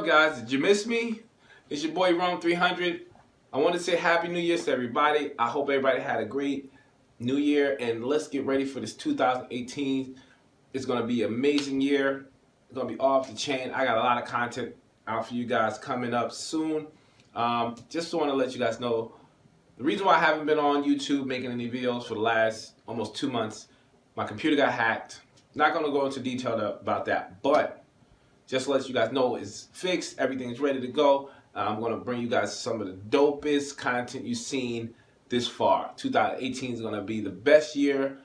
up, guys? Did you miss me? It's your boy Rome 300. I want to say Happy New Year to everybody. I hope everybody had a great New Year, and let's get ready for this 2018. It's going to be an amazing year. It's going to be off the chain. I got a lot of content out for you guys coming up soon. Just want to let you guys know the reason why I haven't been on YouTube making any videos for the last almost 2 months. My computer got hacked. Not going to go into detail about that, but just to let you guys know, it's fixed. Everything's ready to go. I'm going to bring you guys some of the dopest content you've seen this far. 2018 is going to be the best year.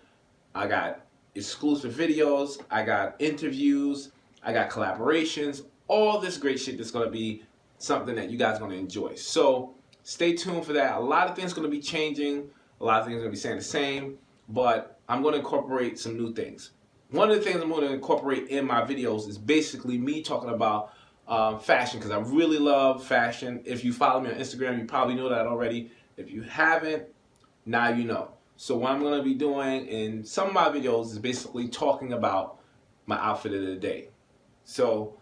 I got exclusive videos. I got interviews. I got collaborations. All this great shit that's going to be something that you guys are going to enjoy. So stay tuned for that. A lot of things are going to be changing. A lot of things are going to be staying the same. But I'm going to incorporate some new things. One of the things I'm going to incorporate in my videos is basically me talking about fashion, because I really love fashion. If you follow me on Instagram, you probably know that already. If you haven't, now you know. So what I'm going to be doing in some of my videos is basically talking about my outfit of the day. So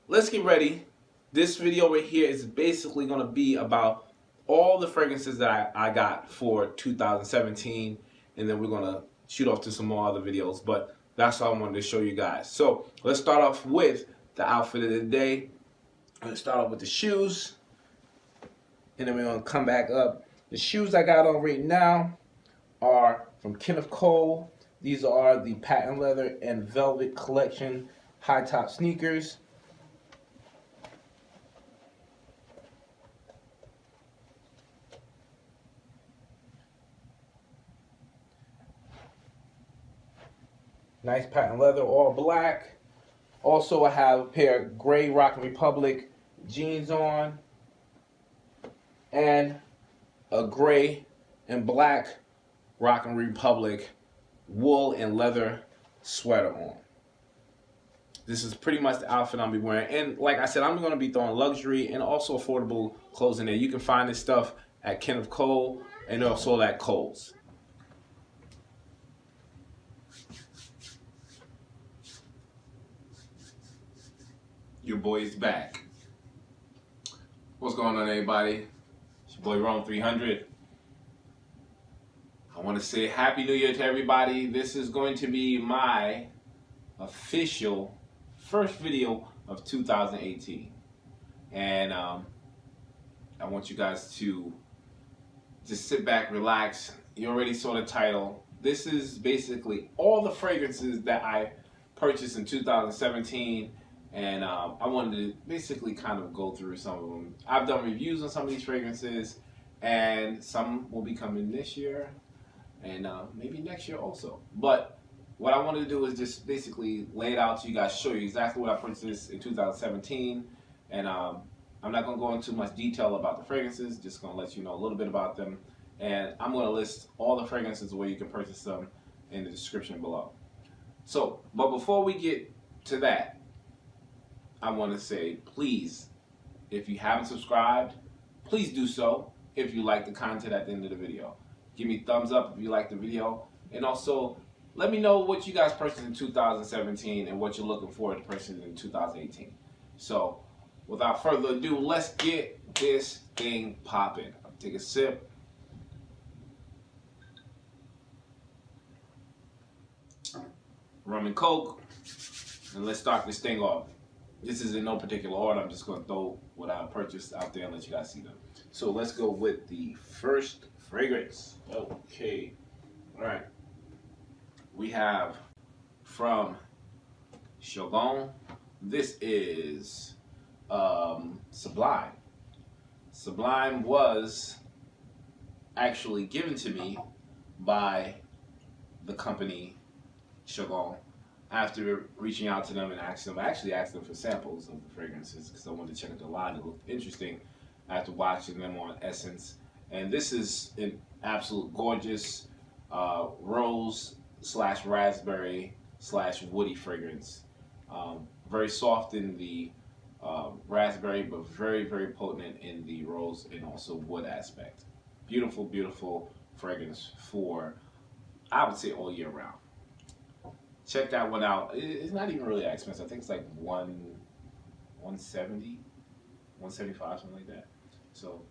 let's get ready. This video right here is basically going to be about all the fragrances that I got for 2017, and then we're going to shoot off to some more other videos. But that's all I wanted to show you guys. So let's start off with the outfit of the day. I'm going to start off with the shoes, and then we're going to come back up. The shoes I got on right now are from Kenneth Cole. These are the patent leather and velvet collection high top sneakers. Nice patent leather, all black. Also, I have a pair of gray Rock & Republic jeans on, and a gray and black Rock & Republic wool and leather sweater on. This is pretty much the outfit I'll be wearing. And like I said, I'm going to be throwing luxury and also affordable clothes in there. You can find this stuff at Kenneth Cole and also at Kohl's. Your boy's back. What's going on, everybody? It's your boy Rome 300. I want to say Happy New Year to everybody. This is going to be my official first video of 2018. And I want you guys to just sit back, relax. You already saw the title. This is basically all the fragrances that I purchased in 2017. And I wanted to basically kind of go through some of them. I've done reviews on some of these fragrances, and some will be coming this year, and maybe next year also. But what I wanted to do is just basically lay it out to you guys, show you exactly what I purchased in 2017. And I'm not going to go into much detail about the fragrances, just going to let you know a little bit about them. And I'm going to list all the fragrances where you can purchase them in the description below. So, but before we get to that, I want to say, please, if you haven't subscribed, please do so if you like the content at the end of the video. Give me a thumbs up if you like the video. And also, let me know what you guys purchased in 2017 and what you're looking forward to purchasing in 2018. So, without further ado, let's get this thing popping. Take a sip. Rum and Coke. And let's start this thing off. This is in no particular order. I'm just going to throw what I purchased out there and let you guys see them. So let's go with the first fragrance. Okay. All right. We have from Shogun. This is Sublime. Sublime was actually given to me by the company Shogun. After reaching out to them and asking them, I actually asked them for samples of the fragrances because I wanted to check out the line. It looked interesting after watching them on Essence. And this is an absolute gorgeous rose / raspberry / woody fragrance. Very soft in the raspberry, but very, very potent in the rose and also wood aspect. Beautiful, beautiful fragrance for, I would say, all year round. Check that one out. It's not even really that expensive. I think it's like $170 $175, something like that. So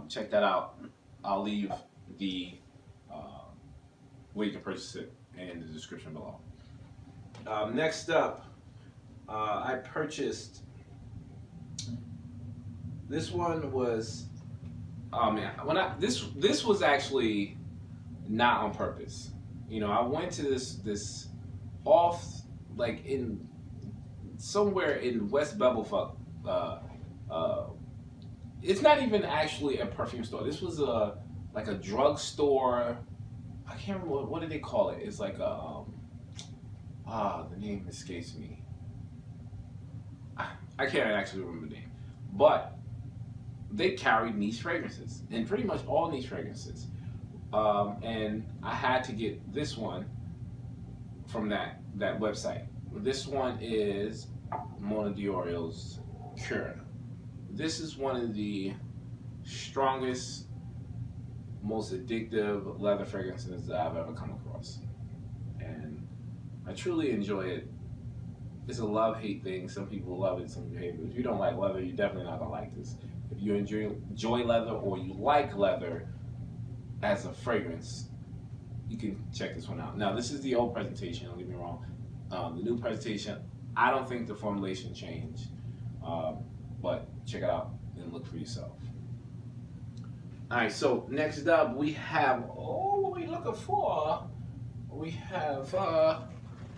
check that out. I'll leave the where you can purchase it in the description below. Next up, I purchased, this one was, oh man, this was actually not on purpose. You know, I went to this off, like in somewhere in West Bubblefuck. It's not even actually a perfume store. This was like a drugstore. I can't remember what did they call it. It's like a the name escapes me. I can't actually remember the name, but they carried niche fragrances, and pretty much all niche fragrances. And I had to get this one from that website. This one is Mona Diorio's U-n-I-Kron. This is one of the strongest, most addictive leather fragrances that I've ever come across, and I truly enjoy it. It's a love-hate thing. Some people love it, some people hate it. If you don't like leather, you're definitely not gonna like this. If you enjoy leather, or you like leather as a fragrance, you can check this one out. Now, this is the old presentation, don't get me wrong. The new presentation, I don't think the formulation changed, but check it out and look for yourself. All right, so next up we have, what are we looking for? We have,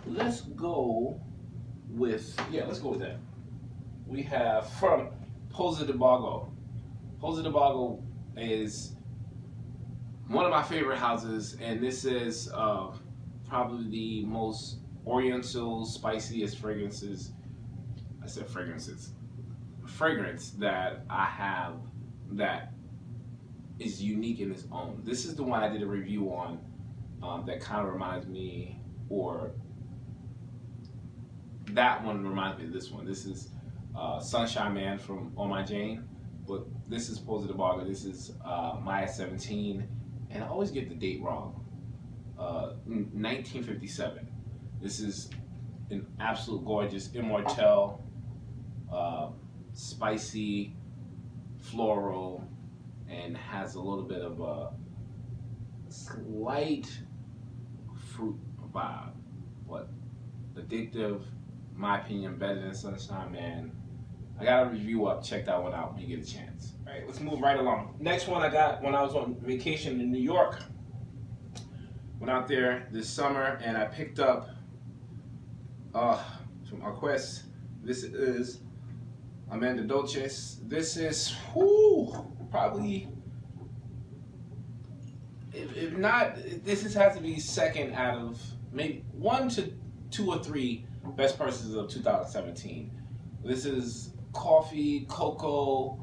let's go with that. We have from Posa di Borgo. Posa di Borgo is one of my favorite houses, and this is probably the most oriental, spiciest fragrances. I said fragrances. Fragrance that I have that is unique in its own. This is the one I did a review on that kind of reminds me, or that one reminds me of this one. This is Sunshine Man from On My Jane, but this is Posa di Borgo. This is Maya 17, and I always get the date wrong. 1957. This is an absolute gorgeous immortelle, spicy, floral, and has a little bit of a slight fruit vibe, but addictive. In my opinion, better than Sunshine Man. I got a review up. Check that one out when you get a chance. All right, let's move right along. Next one I got when I was on vacation in New York. Went out there this summer and I picked up from Arquest. This is Amanda Dolces. This is probably, if not, this has to be second out of maybe 1 to 2 or 3 best purchases of 2017. This is coffee, cocoa,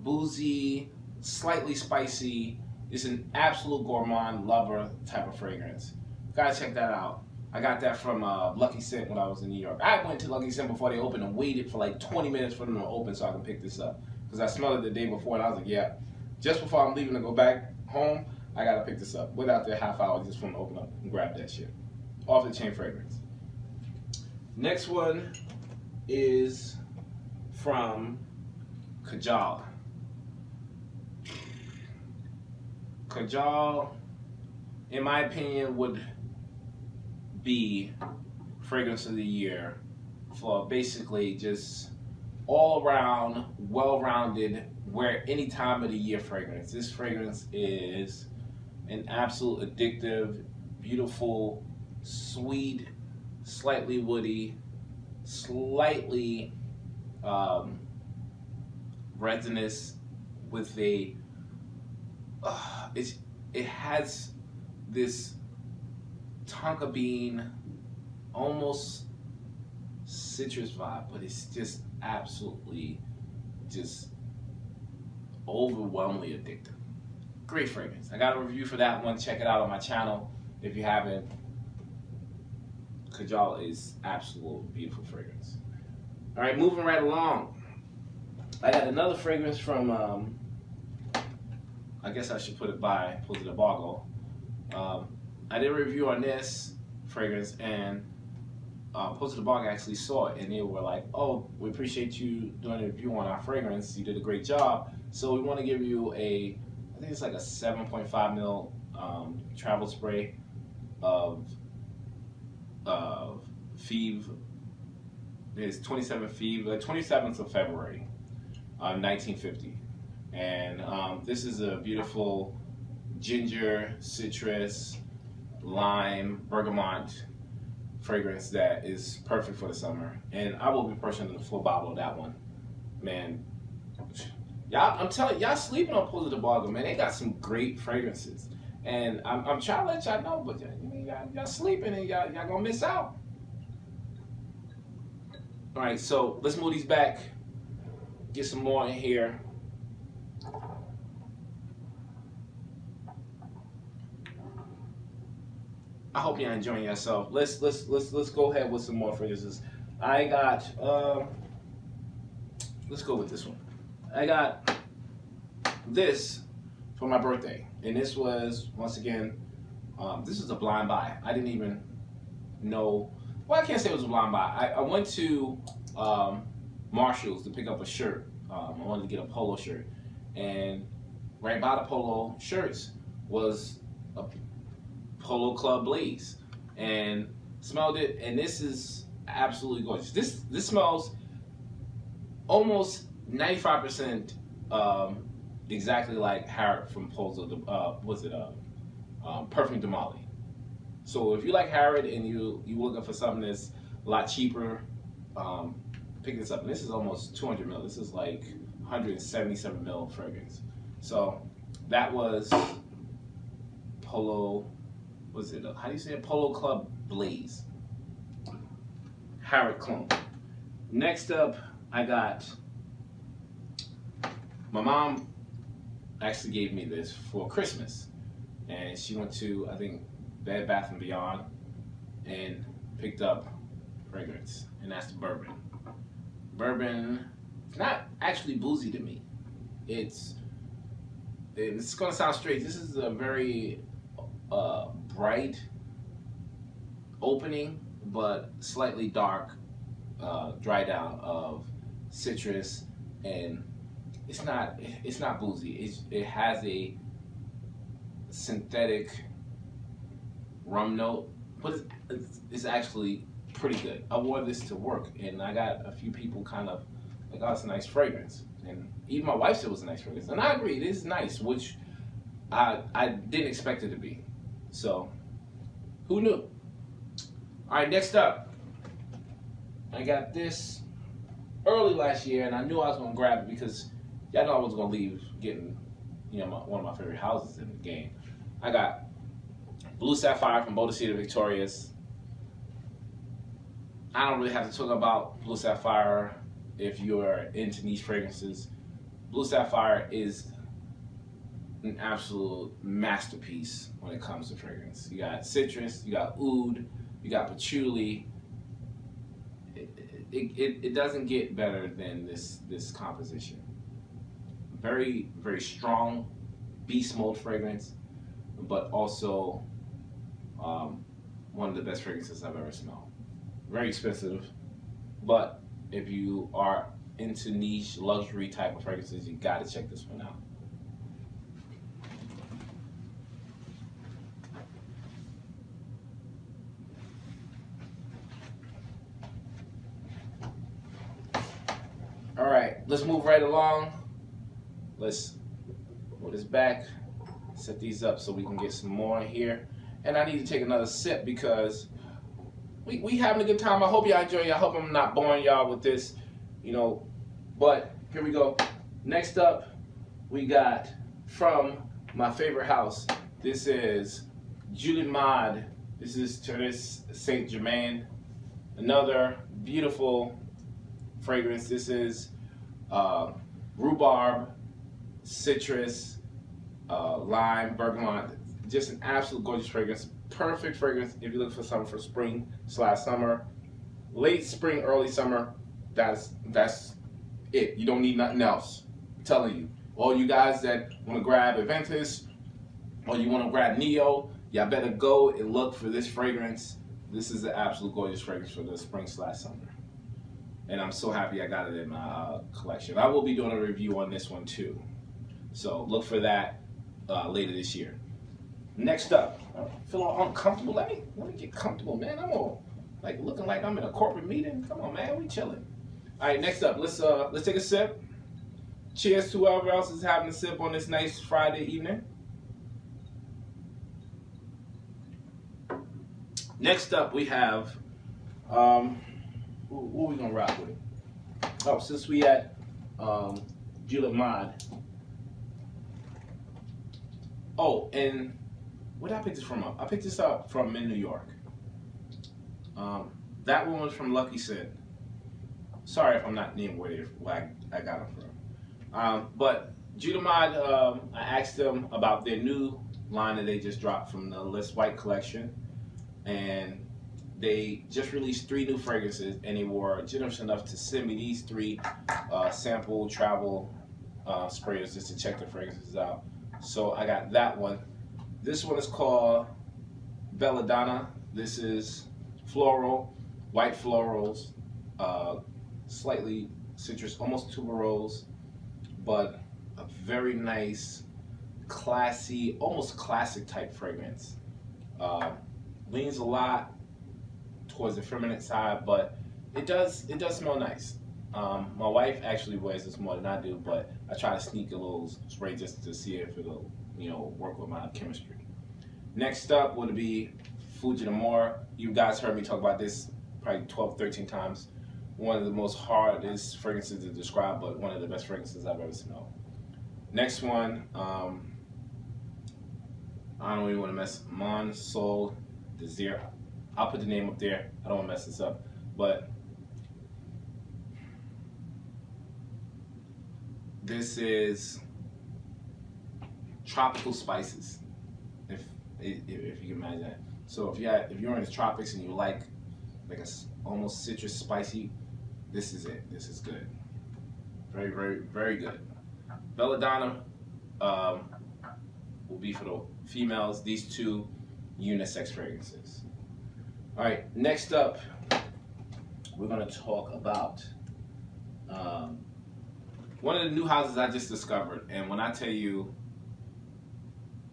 boozy, slightly spicy. It's an absolute gourmand lover type of fragrance. Gotta check that out. I got that from Lucky Scent when I was in New York. I went to Lucky Scent before they opened and waited for like 20 minutes for them to open so I can pick this up. Because I smelled it the day before and I was like, yeah, just before I'm leaving to go back home, I gotta pick this up. Wait out there half hour just for them to open up and grab that shit. Off the chain fragrance. Next one is from Kajal. Kajal, in my opinion, would be fragrance of the year for basically just all around, well-rounded, wear any time of the year fragrance. This fragrance is an absolute addictive, beautiful, sweet, slightly woody, slightly resinous with a it has this tonka bean, almost citrus vibe, but it's just absolutely just overwhelmingly addictive. Great fragrance. I got a review for that one. Check it out on my channel if you haven't. Kajal is absolute beautiful fragrance. All right, moving right along. I got another fragrance from I guess I should put it by Posa di Borgo. I did a review on this fragrance, and Post the Blog actually saw it, and they were like, "Oh, we appreciate you doing a review on our fragrance. You did a great job. So we want to give you a, I think it's like a 7.5 mil travel spray of Feve. It's 27 Feve, like 27th of February, 1950, and this is a beautiful ginger, citrus, lime, bergamot fragrance that is perfect for the summer. And I will be purchasing the full bottle of that one. Man, y'all, I'm telling y'all, sleeping on Post the Blog, man. They got some great fragrances, and I'm trying to let y'all know, but y'all sleeping and y'all gonna miss out. All right, so let's move these back, get some more in here. I hope y'all enjoying yourself. Let's go ahead with some more fragrances. I got let's go with this one. I got this for my birthday, and this was, once again, this is a blind buy. I didn't even know. Well, I can't say it was a blind buy. I went to Marshall's to pick up a shirt. I wanted to get a polo shirt, and right by the polo shirts was a Polo Club Blaze, and smelled it, and this is absolutely gorgeous. This smells almost 95% exactly like Harrod from Perfume de Molly. So if you like Harrod and you looking for something that's a lot cheaper, pick this up. And this is almost 200 mil. This is like 177 mil fragrance. So that was Polo. Was it? How do you say it? Polo Club Blaze. Harrod clone. Next up, I got. My mom actually gave me this for Christmas, and she went to, I think, Bed Bath & Beyond and picked up fragrance, and that's the bourbon. Bourbon, it's not actually boozy to me. It's gonna sound strange. This is a very bright opening, but slightly dark dry down of citrus, and it's not boozy. It has a synthetic rum note, but it's actually pretty good. I wore this to work, and I got a few people kind of like, "Oh, it's a nice fragrance," and even my wife said it was a nice fragrance, and I agree, it is nice, which I didn't expect it to be. So, who knew? All right, next up, I got this early last year, and I knew I was gonna grab it because y'all know I was gonna leave getting, one of my favorite houses in the game. I got Blue Sapphire from Boadicea Victorious. I don't really have to talk about Blue Sapphire if you're into niche fragrances. Blue Sapphire is an absolute masterpiece when it comes to fragrance. You got citrus, you got oud, you got patchouli. It doesn't get better than this composition. Very, very strong beast mode fragrance, but also one of the best fragrances I've ever smelled. Very expensive, but if you are into niche luxury type of fragrances, you gotta check this one out. All right, let's move right along. Let's put this back, set these up so we can get some more in here. And I need to take another sip because we having a good time. I hope y'all enjoy it. I hope I'm not boring y'all with this, but here we go. Next up, we got from my favorite house. This is Juliet Maude. This is Therese Saint Germain. Another beautiful fragrance. This is rhubarb, citrus, lime, bergamot. Just an absolute gorgeous fragrance. Perfect fragrance if you look for something for spring/summer, late spring, early summer. That's it. You don't need nothing else. I'm telling you. All you guys that want to grab Aventus or you want to grab Neo, y'all better go and look for this fragrance. This is an absolute gorgeous fragrance for the spring/summer. And I'm so happy I got it in my collection. I will be doing a review on this one too. So look for that later this year. Next up, I feel all uncomfortable. Let me get comfortable, man. I'm all like looking like I'm in a corporate meeting. Come on, man, we chilling. All right, next up, let's take a sip. Cheers to whoever else is having a sip on this nice Friday evening. Next up, we have what are we gonna rock with? Oh, since we at U-n-I-Kron. Oh, and where did I pick this from? I picked this up from in New York. That one was from Lucky Sin. Sorry if I'm not naming where I got them from. But U-n-I-Kron, I asked them about their new line that they just dropped from the List White collection. And they just released 3 new fragrances, and they were generous enough to send me these 3 sample travel sprayers just to check the fragrances out. So I got that one. This one is called Belladonna. This is floral, white florals, slightly citrus, almost tuberose, but a very nice, classy, almost classic type fragrance. Leans a lot towards the feminine side, but it does smell nice. My wife actually wears this more than I do, but I try to sneak a little spray just to see if it'll, work with my chemistry. Next up would be Fuji d'Amour. You guys heard me talk about this probably 12, 13 times. One of the most hardest fragrances to describe, but one of the best fragrances I've ever smelled. Next one, I don't really want to mess. Mon Sol Desire. I'll put the name up there. I don't want to mess this up, but this is tropical spices, if you can imagine that. So if you're in the tropics and you like a almost citrus spicy, this is it. This is good. Very, very, very good. Belladonna will be for the females. These 2 unisex fragrances. All right, next up, we're gonna talk about one of the new houses I just discovered. And when I tell you,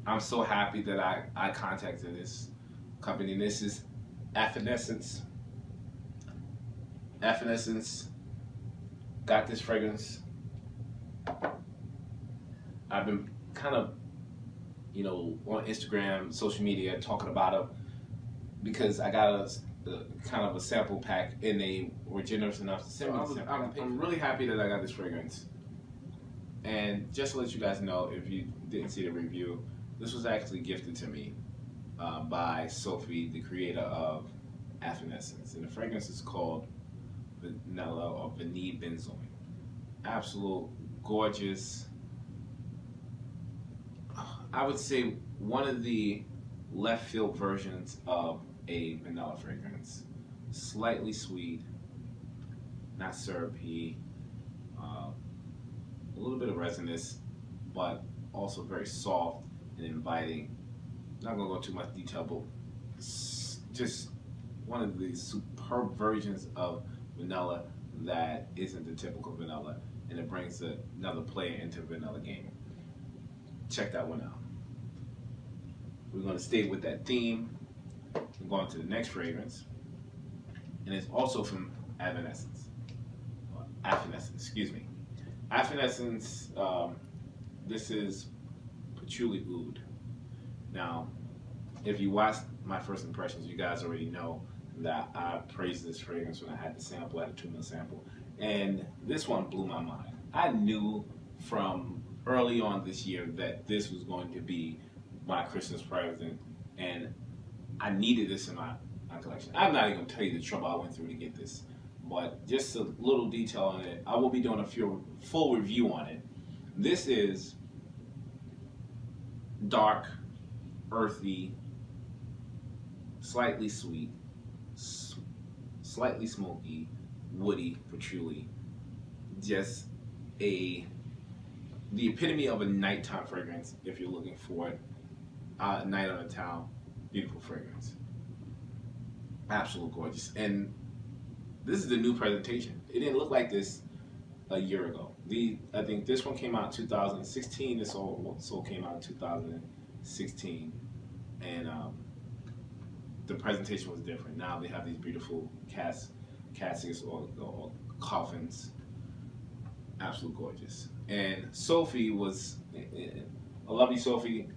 I'm so happy that I contacted this company. This is Evanescence. Evanescence got this fragrance. I've been kind of, on Instagram, social media, talking about them because I got a kind of a sample pack, and they were generous enough to send me the sample. I'm really happy that I got this fragrance. And just to let you guys know, if you didn't see the review, this was actually gifted to me by Sophie, the creator of Evanescence. And the fragrance is called Vanilla or Vanille Benzoin. Absolute gorgeous. I would say one of the left field versions of a vanilla fragrance. Slightly sweet, not syrupy, a little bit of resinous, but also very soft and inviting. Not gonna go too much detail, but just one of these superb versions of vanilla that isn't the typical vanilla, and it brings another player into the vanilla game. Check that one out. We're going to stay with that theme. We're going to the next fragrance, and it's also from Evanescence. Evanescence, excuse me. Evanescence. This is Patchouli Oud. Now, if you watched my first impressions, you guys already know that I praised this fragrance when I had the sample, I had a 2-minute sample, and this one blew my mind. I knew from early on this year that this was going to be my Christmas present, and I needed this in my collection. I'm not even going to tell you the trouble I went through to get this, but just a little detail on it. I will be doing a full review on it. This is dark, earthy, slightly sweet, slightly smoky, woody patchouli. Just the epitome of a nighttime fragrance if you're looking for it. Night on the town, beautiful fragrance. Absolute gorgeous. And this is the new presentation. It didn't look like this a year ago. I think this one came out in 2016. This also came out in 2016, and the presentation was different. Now they have these beautiful caskets or coffins. Absolute gorgeous. And Sophie was, I love you, Sophie.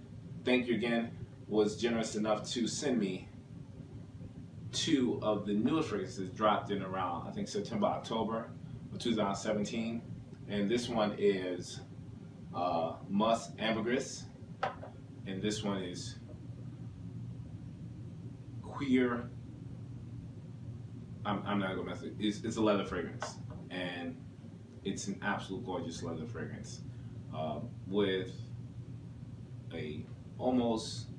Thank you again. Was generous enough to send me 2 of the newest fragrances dropped in around, I think, September, October of 2017. And this one is Musk Ambergris, and this one is Queer. I'm not gonna mess it. It's a leather fragrance, and it's an absolute gorgeous leather fragrance with a almost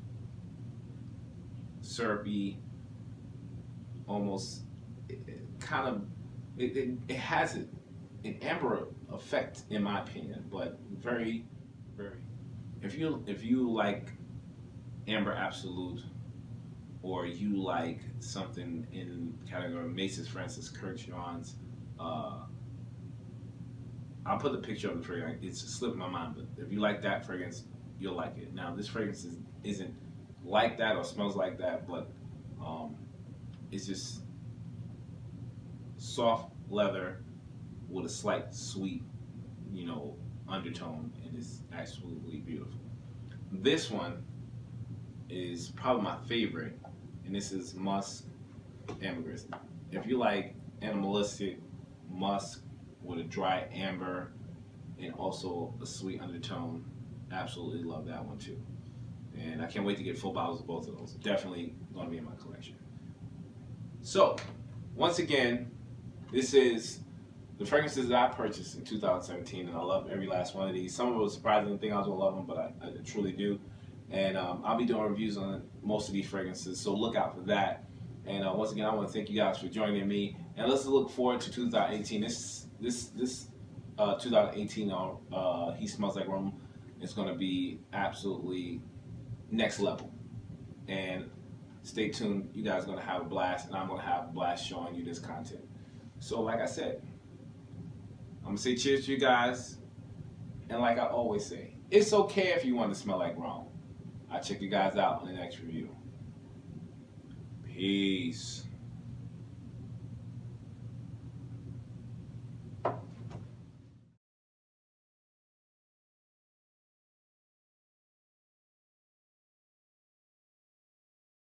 syrupy, almost kind of it has an amber effect in my opinion, but very if you like Amber Absolute, or you like something in the category of Macy's Francis Kurkdjian's, I'll put the picture of the fragrance. It's slipped my mind, but if you like that fragrance, you'll like it. Now this fragrance isn't like that or smells like that, but it's just soft leather with a slight sweet, undertone, and it's absolutely beautiful. This one is probably my favorite, and this is Musk Ambergris. If you like animalistic musk with a dry amber and also a sweet undertone, absolutely love that one too. And I can't wait to get full bottles of both of those. Definitely going to be in my collection. So, once again, this is the fragrances that I purchased in 2017, and I love every last one of these. Some of them was surprising, I didn't think I was going to love them, but I truly do. And I'll be doing reviews on most of these fragrances, so look out for that. And once again, I want to thank you guys for joining me. And let's look forward to 2018. This 2018 He Smells Like Rome is going to be absolutely next level. And stay tuned. You guys are going to have a blast, and I'm going to have a blast showing you this content. So like I said, I'm going to say cheers to you guys. And like I always say, it's okay if you want to smell like Rome. I'll check you guys out on the next review. Peace.